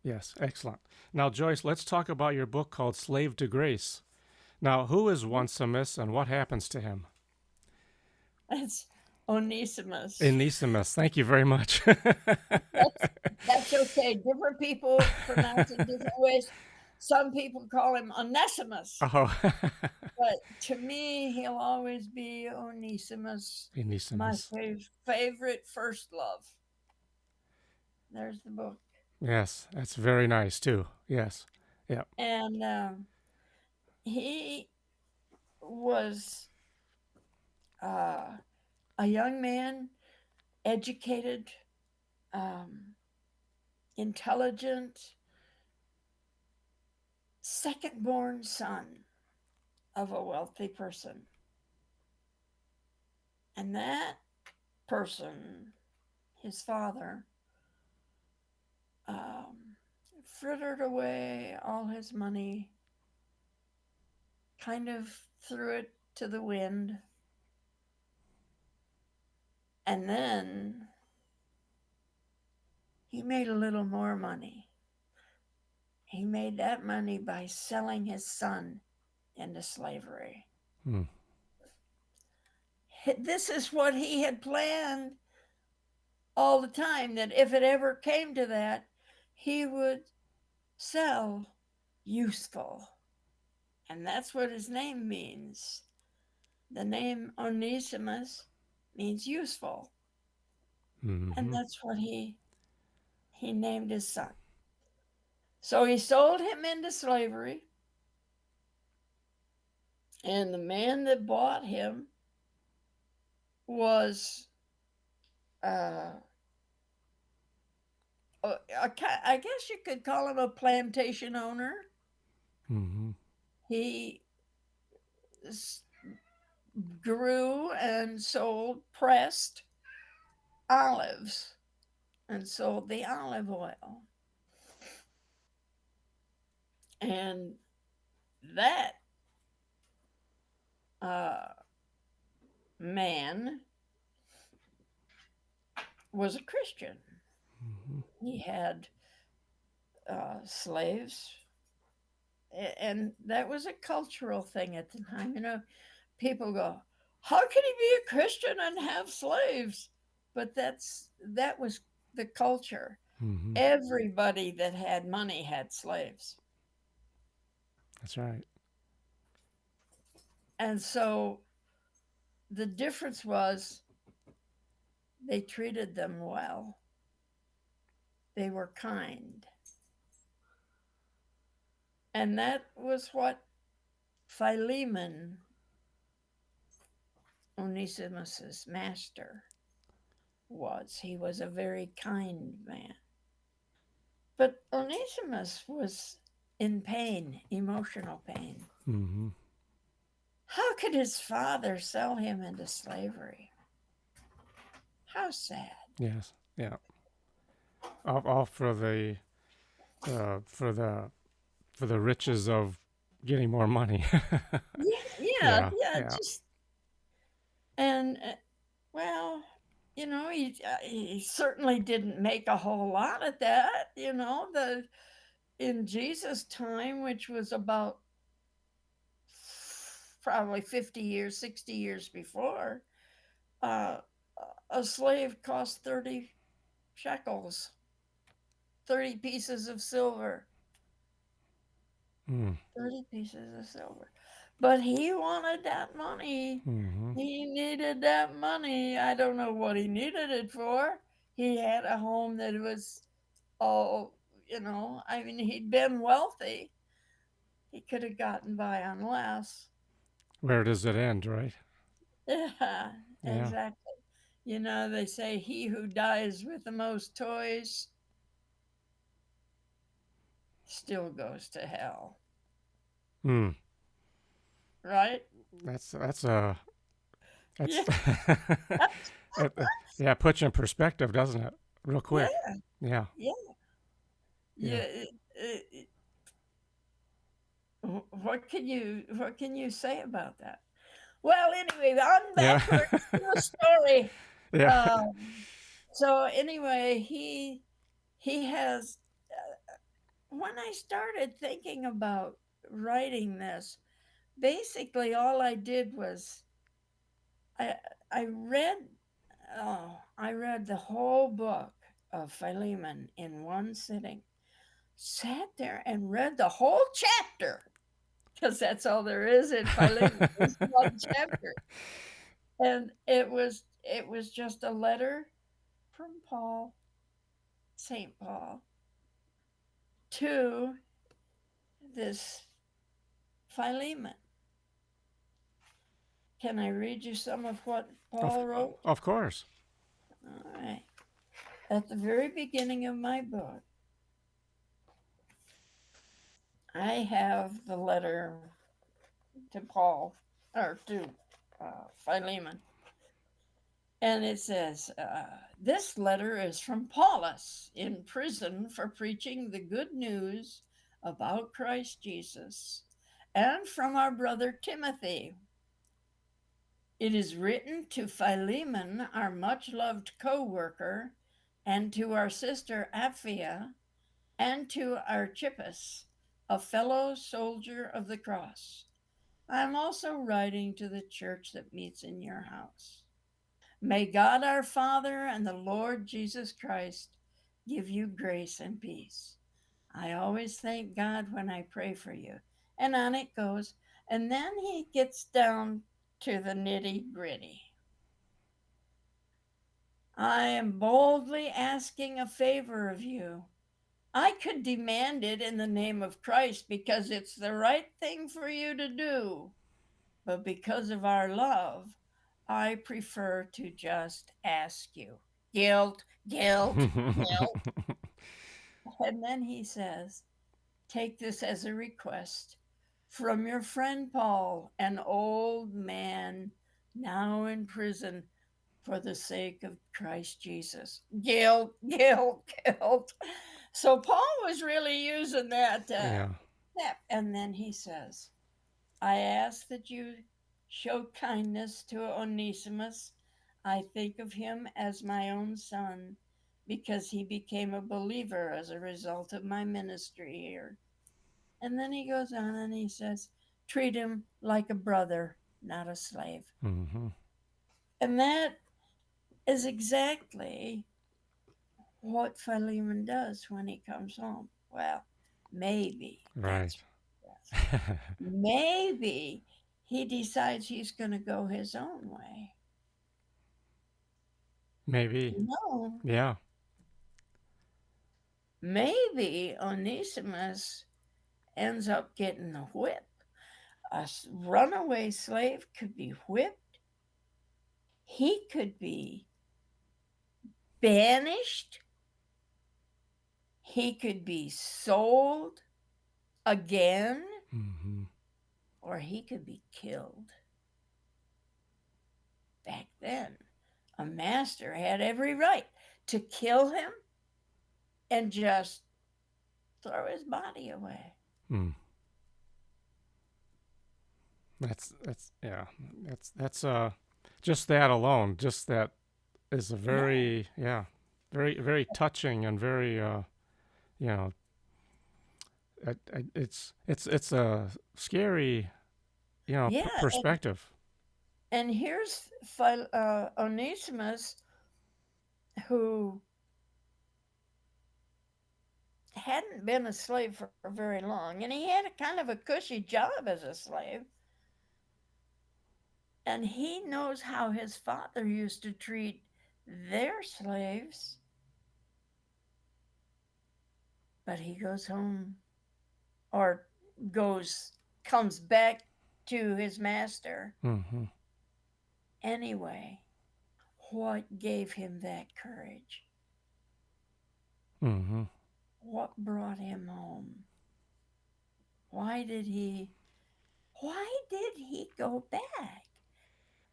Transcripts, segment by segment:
Yes, excellent. Now, Joyce, let's talk about your book called Slave to Grace. Now, who is Onesimus and what happens to him? It's Onesimus. Onesimus. Thank you very much. That's that's okay. Different people pronounce it different ways. Some people call him Onesimus, Oh, but to me, he'll always be Onesimus, my Onesimus. favorite first love. There's the book, Yes, that's very nice too. Yes. Yeah. and he was uh, a young man, educated, um, intelligent, second born son of a wealthy person. And that person, his father, um, frittered away all his money, kind of threw it to the wind. And then he made a little more money. He made that money by selling his son into slavery. Hmm. This is what he had planned all the time, that if it ever came to that, he would sell useful. And that's what his name means. The name Onesimus means useful. And Mm-hmm. that's what he named his son. So he sold him into slavery, and the man that bought him was uh, I guess you could call him a plantation owner. Mm-hmm. He grew and sold pressed olives and sold the olive oil. And that uh, man was a Christian. Mm-hmm. He had slaves, and that was a cultural thing at the time. People go, "How can he be a Christian and have slaves?" But that was the culture. Mm-hmm. Everybody that had money had slaves, That's right. and so the difference was they treated them well. They were kind, and that was what Philemon, Onesimus's master, was. He was a very kind man. But Onesimus was in pain, emotional pain. Mm-hmm. How could his father sell him into slavery? How sad. Yes. Yeah. All for the uh, for the for the riches of getting more money. Yeah, yeah, Yeah. yeah. Yeah. Just and well, he certainly didn't make a whole lot of that. The in Jesus' time, which was about probably 50 years, 60 years before, uh, a slave cost 30 shekels, 30 pieces of silver, Mm. 30 pieces of silver. But he wanted that money. Mm-hmm. He needed that money. I don't know what he needed it for. He had a home that was, oh, I mean, he'd been wealthy. He could have gotten by on less. Where does it end, right? Yeah, Yeah. exactly. They say he who dies with the most toys still goes to hell, Mm. right? That's a that's Yeah, yeah. Puts you in perspective, doesn't it? Real yeah, quick. Yeah. yeah. Yeah. Yeah. What can you say about that? Well, anyway, on Yeah. back to the story. Yeah. So anyway, he has. when I started thinking about writing this, basically all I did was I I read I read the whole book of Philemon in one sitting. Sat there and read the whole chapter because that's all there is in Philemon. Is one chapter, and it was just a letter from Paul, Saint Paul, to this Philemon. Can I read you some of what of, Paul wrote? of course. All right. At the very beginning of my book, I have the letter to Paul, or to Philemon. And it says, this letter is from Paulus in prison for preaching the good news about Christ Jesus, and from our brother Timothy. It is written to Philemon, our much loved co worker, and to our sister Apphia, and to Archippus, a fellow soldier of the cross. I am also writing to the church that meets in your house. May God our Father and the Lord Jesus Christ give you grace and peace. I always thank God when I pray for you. And on it goes. And then he gets down to the nitty gritty. I am boldly asking a favor of you. I could demand it in the name of Christ because it's the right thing for you to do. But because of our love, I prefer to just ask you. Guilt, guilt, guilt. And then he says, take this as a request from your friend Paul, an old man now in prison for the sake of Christ Jesus. Guilt, guilt, guilt. So Paul was really using that. Yeah. And then he says, I ask that you show kindness to Onesimus. I think of him as my own son because he became a believer as a result of my ministry here. And then he goes on and he says, treat him like a brother, not a slave. Hmm. And that is exactly what Philemon does when he comes home. Well, maybe Right. that's what he does. Maybe he decides he's going to go his own way. Maybe. No, Yeah. maybe Onesimus ends up getting the whip. A runaway slave could be whipped. He could be banished. He could be sold again, Hmm. or he could be killed. Back then, a master had every right to kill him and just throw his body away. Mm. That's yeah. That's just that alone. Just that is a Yeah, very yeah, very touching and very you know it's a scary yeah. perspective. And here's Onesimus, who hadn't been a slave for very long, and he had a kind of a cushy job as a slave. And he knows how his father used to treat their slaves, but he goes home or comes back to his master Hmm. anyway. What gave him that courage? Hmm. What brought him home? Why did he why did he go back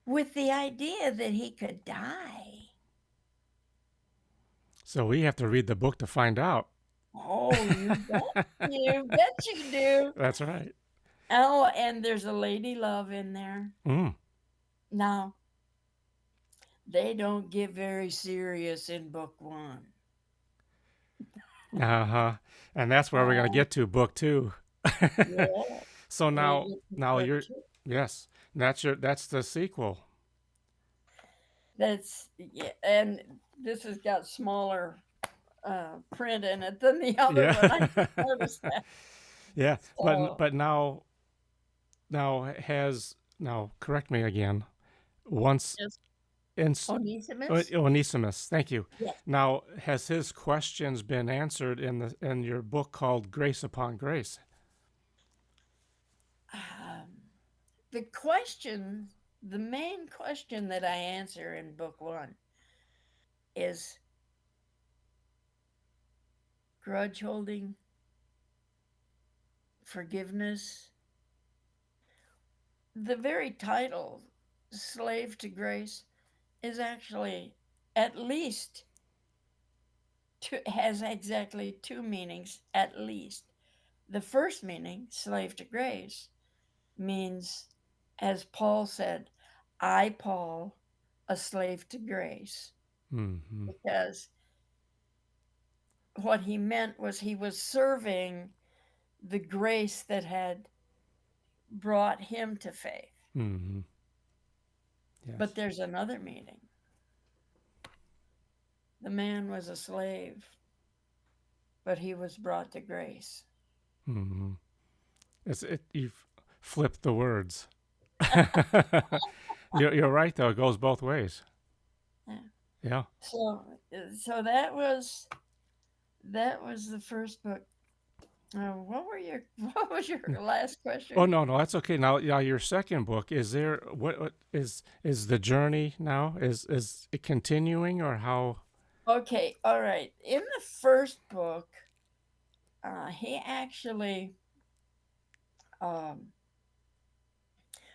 with the idea that he could die? So we have to read the book to find out. Oh, you bet you do. That's right. Oh, and there's a lady love in there. Mm. Now, they don't get very serious in book one. Uh-huh. And that's where we're going to Uh, get to book 2. yeah, So we now get to now book you're two. yes, that's the sequel. That's yeah, and this has got smaller print in it than the other Yeah. one. I just noticed that. Yeah, So but now correct me again. Once yes, in Onesimus. Onesimus, thank you. Yes. Now, has his questions been answered in your book called Grace Upon Grace? Um, the question, the main question that I answer in book one is grudge holding, forgiveness. The very title, Slave to Grace, is actually at least two, has exactly two meanings at least. The first meaning, slave to grace, means, as Paul said, I, Paul, a slave to grace, Hmm. because what he meant was he was serving the grace that had brought him to faith. Hmm. But Yes. there's another meaning. The man was a slave, but he was brought to grace. Hmm. You've flipped the words. You're right though. It goes both ways. Yeah. Yeah. So, so that was the first book. What were your what was your last Oh question? no, no, that's okay. Now your second book is there. What is the journey now? Is it continuing or how? Okay, all right. In the first book, he actually um,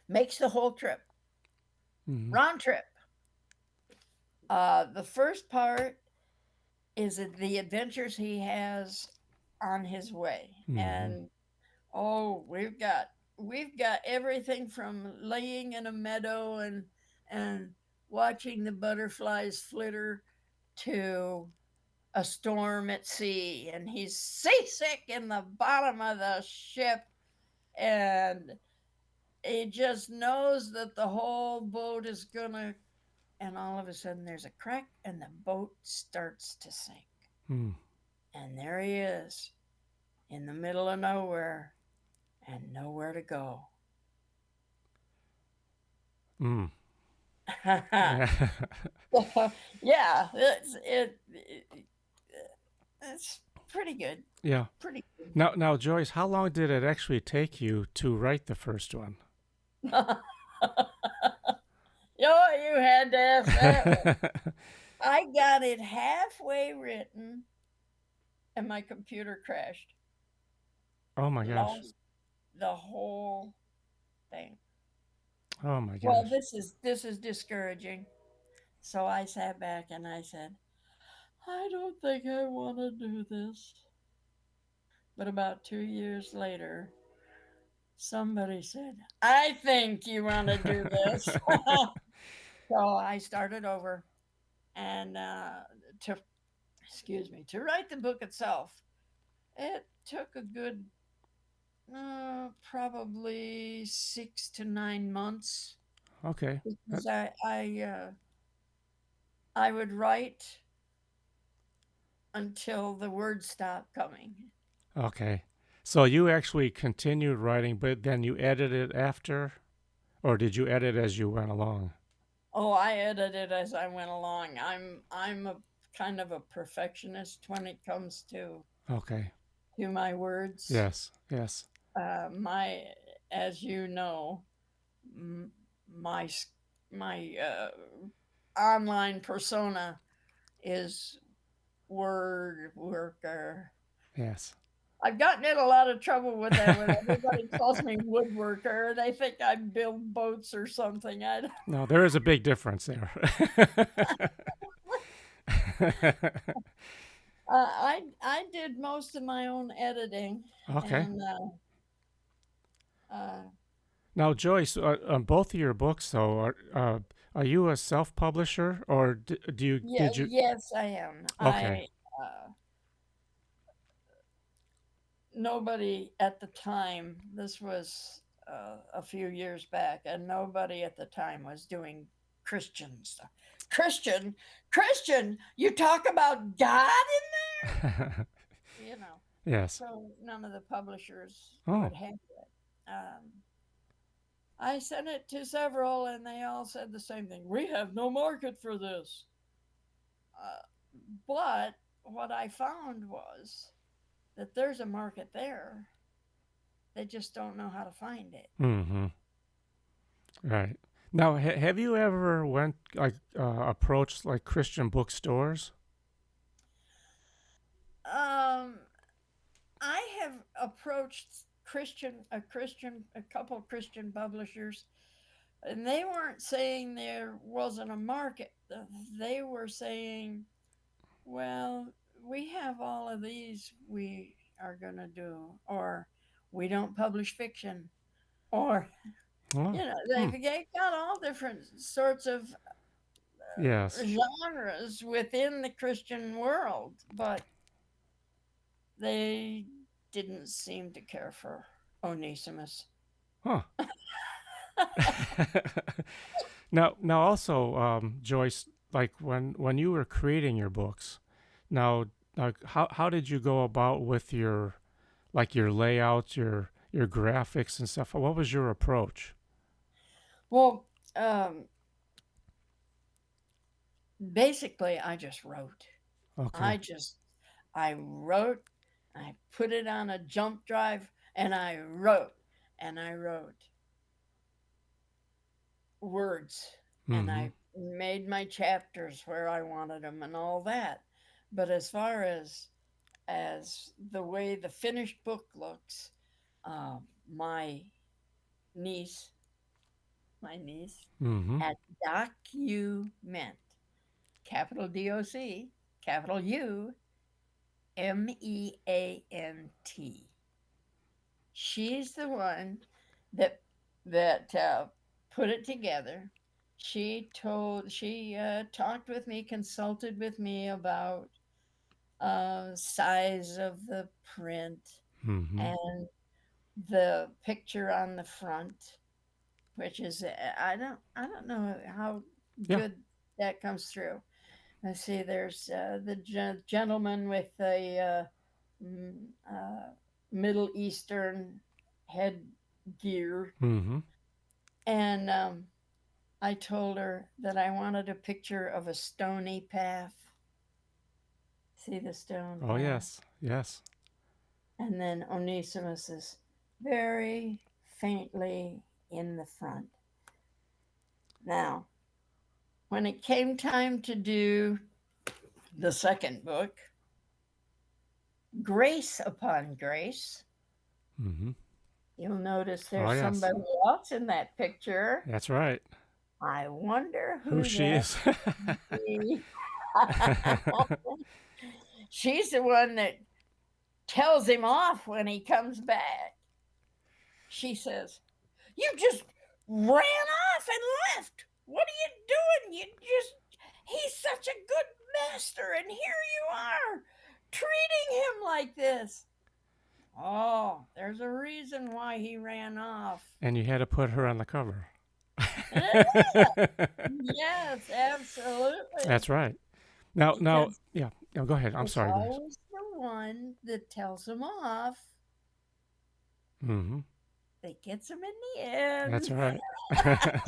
makes the whole trip, Hmm. round trip. The first part is the adventures he has on his way, Hmm. and oh, we've got everything from laying in a meadow and watching the butterflies flitter to a storm at sea, and he's seasick in the bottom of the ship, and he just knows that the whole boat is gonna, and all of a sudden there's a crack and the boat starts to sink, Hmm. and there he is in the middle of nowhere and nowhere to go. Hmm. Yeah, Yeah. it's pretty good, Yeah. pretty good. Now, Joyce, how long did it actually take you to write the first one? You had to ask that one. I got it halfway written and my computer crashed. Oh my gosh. Lost the whole thing. Oh my Well, gosh. this is discouraging. So I sat back and I said, I don't think I want to do this. But about 2 years later, somebody said, I think you want to do this. So I started over and to excuse me, to write the book itself, it took a good probably 6 to 9 months Okay. because I would write until the words stopped coming. Okay. So you actually continued writing, but then you edited after, or did you edit as you went along? Oh, I edited as I went along. I'm a kind of a perfectionist when it comes Okay. to my words. Yes. Yes. My, as you know, m- my my online persona is word worker. Yes. I've gotten in a lot of trouble with that. When everybody calls me woodworker, they think I build boats or something. No, there is a big difference there. I did most of my own editing, Okay. and uh, Now, Joyce, on both of your books, though, are you a self-publisher or yeah, did you? yes, I am. Okay. Uh, nobody at the time, this was a few years back, and nobody at the time was doing Christian stuff. Christian, Christian, you talk about God in, Yes. so none of the publishers Oh. would handle it. I sent it to several, and they all said the same thing. We have no market for this. Uh, but what I found was that there's a market there. They just don't know how to find it. Mm-hmm. Right. Now, have you ever went like approached like Christian bookstores? Um, I have approached a couple Christian publishers, and they weren't saying there wasn't a market. They were saying, well, we have all of these we are going to do, or we don't publish fiction, or, Oh. Hmm. they've got all different sorts of Yes. genres within the Christian world, but they didn't seem to care for Onesimus. Huh. Now also, Joyce, like when you were creating your books, now, like how did you go about with your like your layouts, your graphics and stuff? What was your approach? Well, basically, I just wrote. Okay. I just, I wrote, I put it on a jump drive, and I wrote words, and Mm-hmm. I made my chapters where I wanted them and all that. But as far as the way the finished book looks, my niece, my niece Mm-hmm. at Document, capital DOC, capital UMEANT. She's the one that that put it together. She talked with me, consulted with me about size of the print Mm-hmm. and the picture on the front, which is I don't know how Yeah. good that comes through. I see there's the gentleman with the mm, uh, Middle Eastern headgear, Mm-hmm. and I told her that I wanted a picture of a stony path. See the stone Oh path, yes. Yes. and then Onesimus is very faintly in the front. Now, when it came time to do the second book, Grace Upon Grace, Mm-hmm. you'll notice Oh there's yes. somebody else in that picture. That's right. I wonder Who who she that is. be. She's the one that tells him off when he comes back. She says, "You just ran off and left. What are you doing? He's such a good master, and here you are treating him like this." Oh, there's a reason why he ran off. And you had to put her on the cover. Yes, absolutely. That's right. Now, Because yeah. No, go ahead. I'm it's sorry, guys. always the one that tells him off Mm-hmm. that gets him in the That's end. right.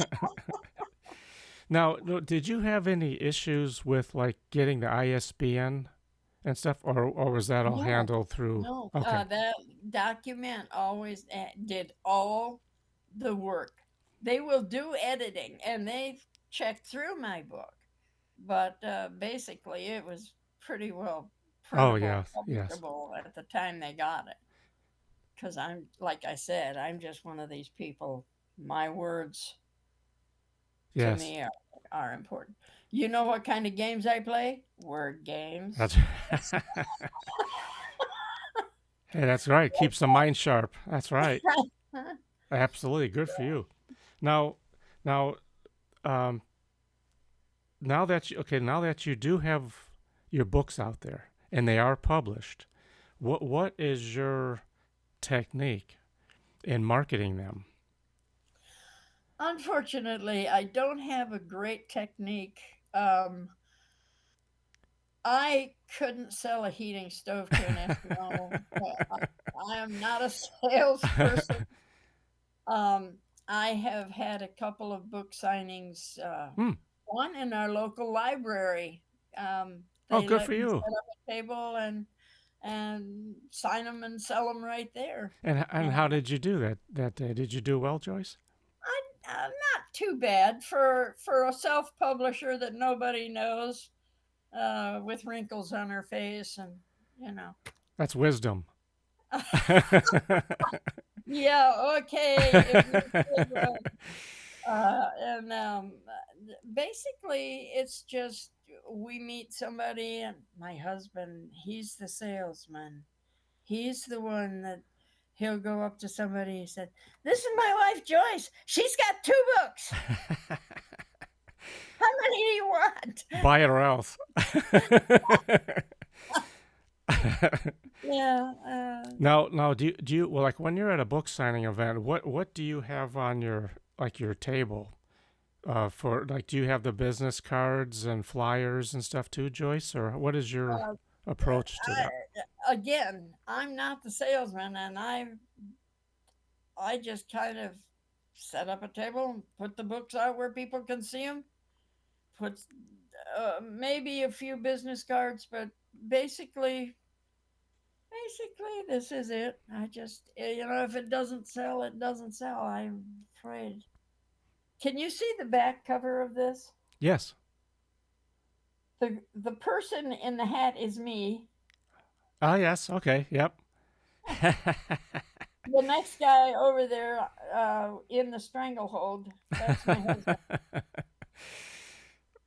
Now, did you have any issues with like getting the ISBN and stuff, or was that all No, handled through? no. Okay. That document always did all the work. They will do editing, and they checked through my book, but basically it was pretty well Oh printable, yes, yes, publishable at the time they got it. Because I'm, like I said, I'm just one of these people. My words to yes. me are important. You know what kind of games I play? Word games. That's hey, that's right. Keeps the mind sharp. That's right. Absolutely. Good for you. Now, now, um, now that you do have your books out there and they are published, what is your technique in marketing them? Unfortunately, I don't have a great technique. Um, I couldn't sell a heating stove to an Eskimo. I am not a salesperson. Um, I have had a couple of book signings. Hmm. One in our local library. Oh, They good let for me you. set up a table and sign them and sell them right there. And And how did you do that day? Did you do well, Joyce? not too bad for a self publisher that nobody knows, with wrinkles on her face and you know. That's wisdom. Yeah, okay. If you could, and basically, it's just we meet somebody, and my husband, he's the salesman. He's the one that he'll go up to somebody and said, "This is my wife, Joyce. She's got two books. How many do you want?" Buy it or else. Yeah. Now, do you well, like when you're at a book signing event, what do you have on your like your table? For like, do you have the business cards and flyers and stuff too, Joyce, or what is your Uh, approach to that? again, I'm not the salesman, and I just kind of set up a table and put the books out where people can see them. Put maybe a few business cards, but basically, basically this is it. I just if it doesn't sell, it doesn't sell. I'm afraid. Can you see the back cover of this? Yes. The person in the hat is me. Ah, yes. Okay. Yep. The next guy over there, in the stranglehold, that's my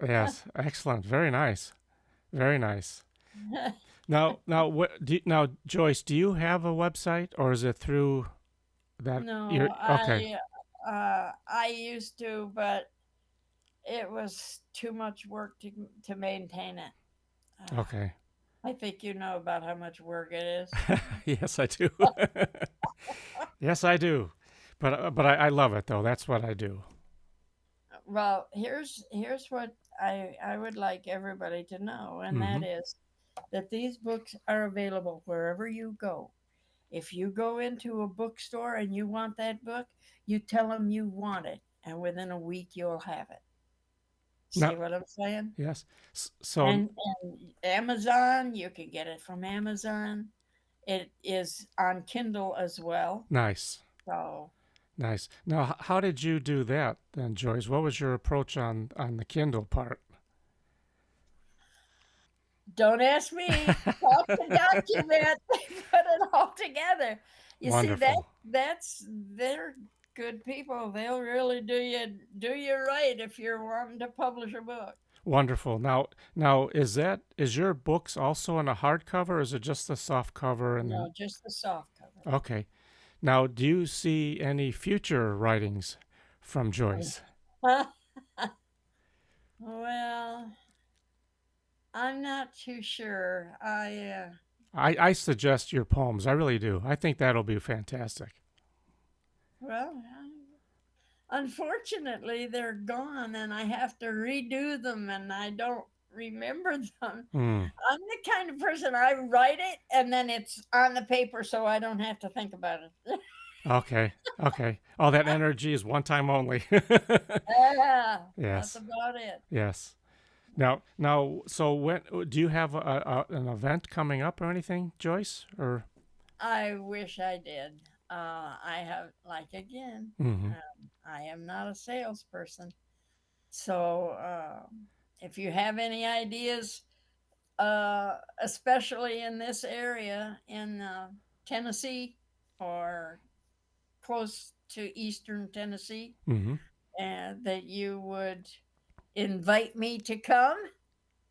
Yes. Excellent. Very nice. Very nice. husband. Now, now, Joyce, do you have a website, or is it through that? No, You're okay. I used to, but it was too much work to maintain it. Uh, Okay. I think you know about how much work it is. Yes, I do. Yes, I do. But I love it though. That's what I do. Well, here's what I would like everybody to know, and Mm-hmm. that is that these books are available wherever you go. If you go into a bookstore and you want that book, you tell them you want it, and within a week you'll have it. No. See what I'm saying? Yes. So And Amazon, you can get it from Amazon. It is on Kindle as well. nice. So Nice. Now, how did you do that then, Joyce? What was your approach on the Kindle part? don't ask me. Talk to document. They put it all together. You see Wonderful. they're good people. They'll really do you right if you're wanting to publish a book. Wonderful. Now, is your books also in a hardcover, or is it just the soft cover and then? No, just the soft cover. Okay. Now, do you see any future writings from Joyce? Well, I'm not too sure. I suggest your poems. I really do. I think that'll be fantastic. Well, unfortunately, they're gone, and I have to redo them, and I don't remember them. Hmm. I'm the kind of person I write it, and then it's on the paper, so I don't have to think about it. Okay. Okay. All that energy is one time only. Yeah, that's Yes. about it. Yes. Now, so when do you have an event coming up or anything, Joyce? Or I wish I did. I have, like, again, hmm I am not a salesperson. So, if you have any ideas, especially in this area in Tennessee or close to eastern Tennessee, hmm and that you would invite me to come,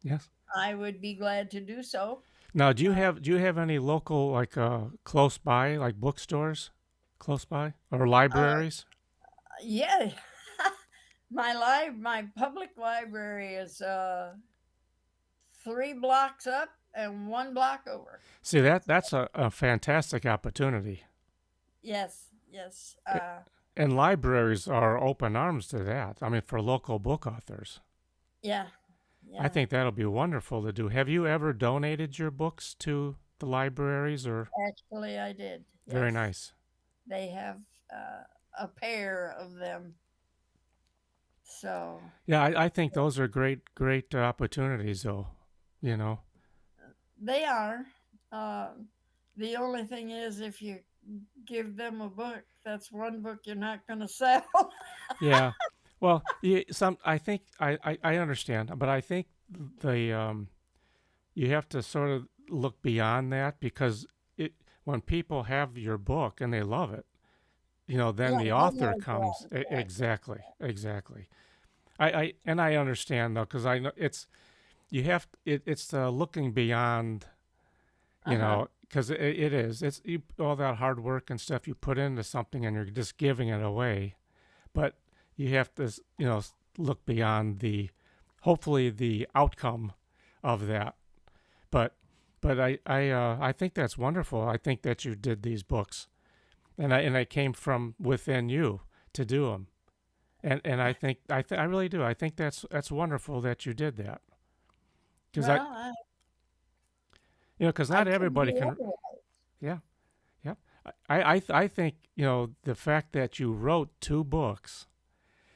yes. I would be glad to do so. Now, Uh, do you have any local like close by like bookstores close by or libraries? yeah, my public library is 3 blocks up and 1 block over. See that's a fantastic opportunity. Yes, yes. And libraries are open arms to that. I mean, for local book authors. Yeah, I yeah. think that'll be wonderful to do. Have you ever donated your books to the libraries or Actually, I did. very Yes, nice. they have uh, a pair of them. So Yeah, I think those are great opportunities though, you know. they are. Um, the only thing is, if you give them a book, that's one book you're not going to sell. Yeah. Well, some I think I understand, but I think the you have to sort of look beyond that because it when people have your book and they love it, then Yeah, the then author they're comes. glad. Exactly. I and I understand though because I know it's looking beyond, Uh huh. because it is all that hard work and stuff you put into something and you're just giving it away, but you have to look beyond the hopefully the outcome of that. But I think that's wonderful. I think that you did these books, and I came from within you to do them. And I think I really do. I think that's wonderful that you did that because Well, because I not couldn't everybody do can. otherwise. Yeah, yeah. I think the fact that you wrote two books,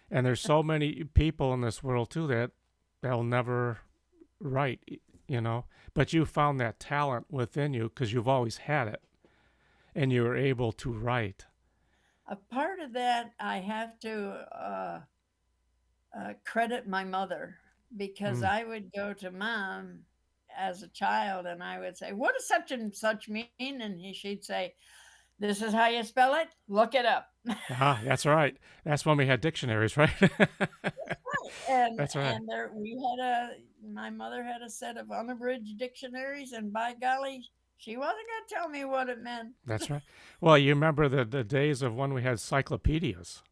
and there's so many people in this world too that they'll never write, but you found that talent within you because you've always had it, and you were able to write. A part of that I have to credit my mother because Mm. I would go to mom as a child and I would say, "What does such and such mean?" And she'd say, "This is how you spell it. Look it up." Ah, that's right. That's when we had dictionaries, right? and That's right. and there we had a my mother had a set of unabridged dictionaries, and by golly, she wasn't going to tell me what it meant. That's right. Well, you remember the days of when we had cyclopedias.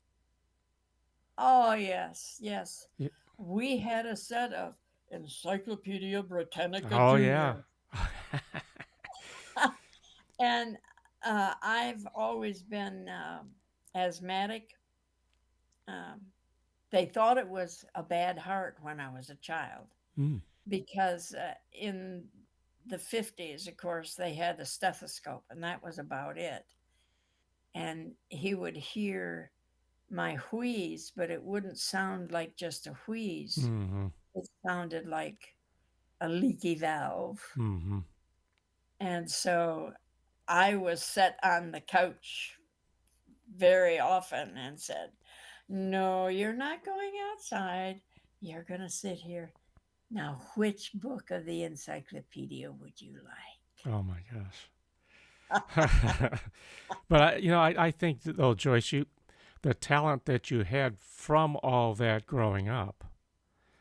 Oh yes, yes, Y- we had a set of Encyclopedia Britannica Oh yeah. Junior. And I've always been asthmatic. Um, they thought it was a bad heart when I was a child Mm. because in the 50s, of course, they had a stethoscope and that was about it. And he would hear my wheeze, but it wouldn't sound like just a wheeze. Mm-hmm. It sounded like a leaky valve. Mm-hmm. And so I was set on the couch very often and said, "No, you're not going outside. You're going to sit here. Now, which book of the encyclopedia would you like?" Oh my gosh. But I think that, though, Joyce, the talent that you had from all that growing up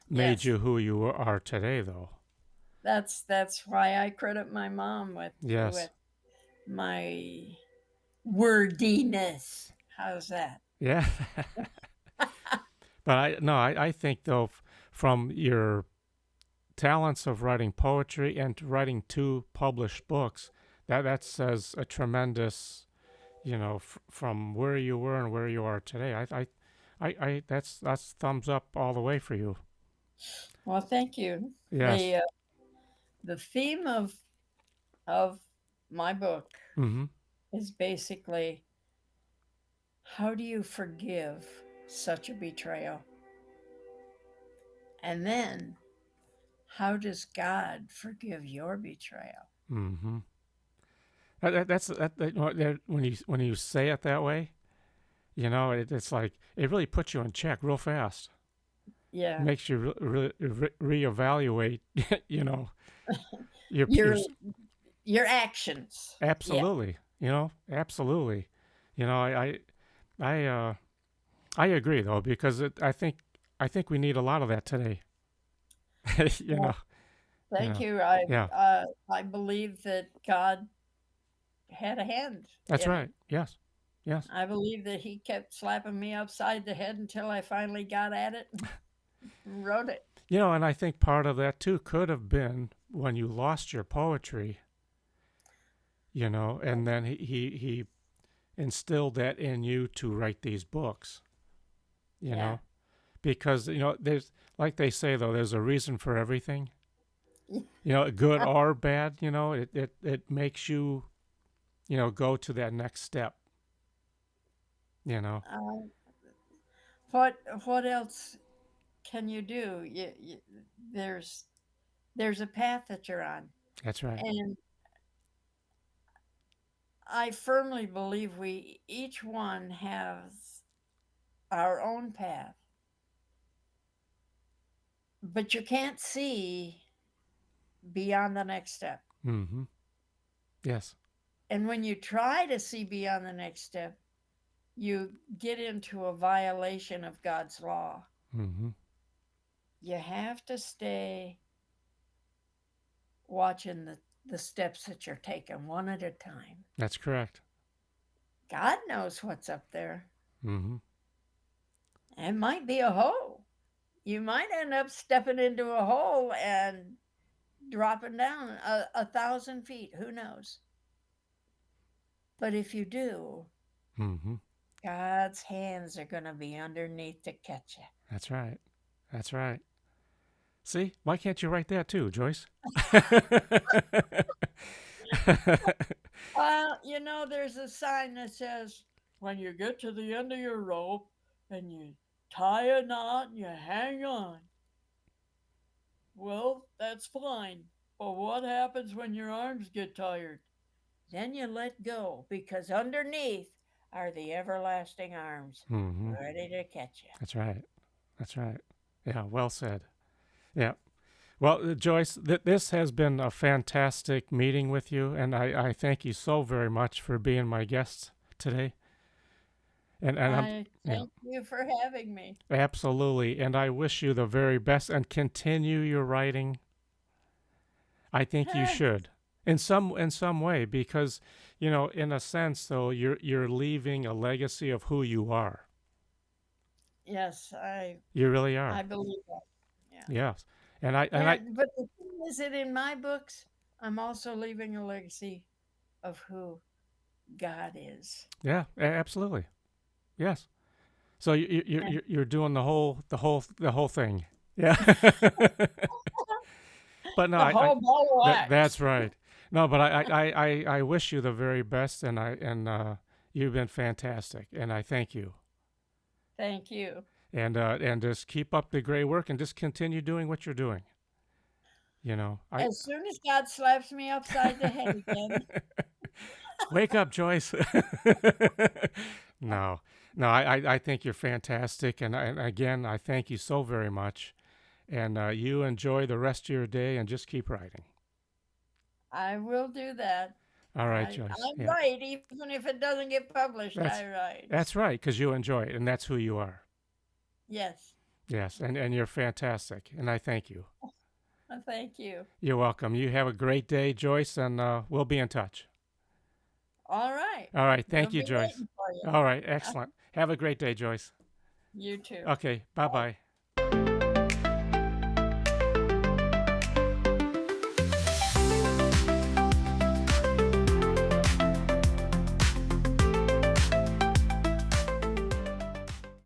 made Yes, you who you are today, though. that's why I credit my mom Yes. with my wordiness. How's that? Yeah. But I no, I think though from your talents of writing poetry and writing two published books, that says a tremendous, from where you were and where you are today. That's thumbs up all the way for you. Well, thank you. Yes. The theme of my book Mm-hmm. is basically, how do you forgive such a betrayal? And then, how does God forgive your betrayal? Mm-hmm. When you say it that way, it's like it really puts you in check real fast. Yeah, Makes you reevaluate, you know, your your your actions. Yeah, absolutely, absolutely. You know, I I agree though because I think we need a lot of that today. you yeah. know, you Thank know. you. Yeah, I believe that God had a hand that's in it. right. Yes, yes. I believe that He kept slapping me upside the head until I finally got at it and wrote it. And I think part of that too could have been when you lost your poetry. And then he instilled that in you to write these books, you Yeah. know? Because, there's, like they say, though, there's a reason for everything. Good or bad, it makes you, go to that next step, you know? Uh, what what else can you do? There's there's a path that you're on, That's right. and I firmly believe we each one has our own path, but you can't see beyond the next step. Mm-hmm. Yes. And when you try to see beyond the next step, you get into a violation of God's law. Mm-hmm. You have to stay watching the steps that you're taking one at a time. That's correct. God knows what's up there. Mm-hmm. It might be a hole. You might end up stepping into a hole and dropping down 1,000 feet. Who knows? But if you do, Mm-hmm. God's hands are going to be underneath to catch you. That's right. That's right. See, why can't you write that too, Joyce? Well, there's a sign that says, when you get to the end of your rope and you tie a knot and you hang on, well, that's fine. But what happens when your arms get tired? Then you let go because underneath are the everlasting arms Mm-hmm. ready to catch you. That's right. That's right. Yeah, well said. Yeah. Well, Joyce, this has been a fantastic meeting with you, and I thank you so very much for being my guest today. And I'm, I yeah, thank you for having me. absolutely. And I wish you the very best and continue your writing. I think you should in some way because, in a sense though, you're leaving a legacy of who you are. Yes, I You really I are. believe that. Yeah. Yes. And I But the thing is that in my books, I'm also leaving a legacy of who God is. yeah, absolutely. Yes. So And you're doing the whole thing. Yeah. But no, the I whole ball of that's wax. right. No, but I wish you the very best, and you've been fantastic, and I thank you. Thank you. And just keep up the great work, and just continue doing what you're doing. I As soon as God slaps me upside the head again, wake up, Joyce. No, no, I think you're fantastic, and again, I thank you so very much. And you enjoy the rest of your day, and just keep writing. I will do that. All right, Joyce. I Yeah, write, even if it doesn't get published, that's I write. that's right, because you enjoy it, and that's who you are. Yes. Yes, and you're fantastic, and I thank you. Thank you. You're welcome. You have a great day, Joyce, and we'll be in touch. All right. All right, We'll thank you, be Joyce. waiting for you. All right, excellent. Have a great day, Joyce. You too. Okay, bye Bye. bye.